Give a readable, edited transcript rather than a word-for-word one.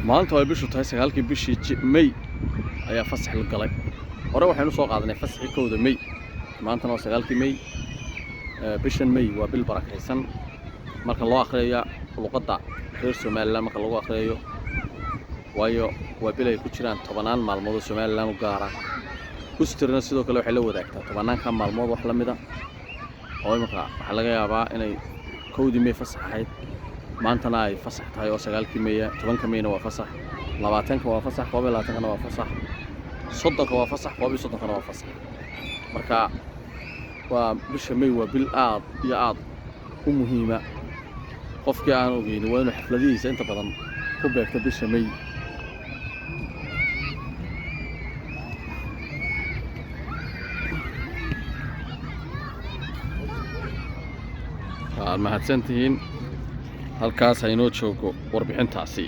maanta way bishu tahay 9kii bishii May ayaa fasax la galay hore waxaynu soo qaadanay fasaxii 1 May maanta waa 9kii May bishan May waa bil barakaysan marka loo akhriyo luqadda reer Soomaaliland marka lagu akhriyo waayo waa bil ay ku jiraan 10 maalmood oo Soomaaliland u gaara kustirna sidoo kale waxay la wadaagtaa 10 maalmood wax la mid ah oo imika waxa laga yaabaa inay 1 May fasax ahayd maantana ay fasax tahay oo 9kii May 10ka Mayna waa fasax 20ka waa fasax 20kana waa fasax 30ka waa fasax 30kana waa fasax marka waa bisha May waa bil aad iyo aad u muhiima qofkii aan ogeyn waa inuu xafladihiisa inta badan ku beegto bisha May mahadsantihiin halkaas aynoo joogo warbixintaasi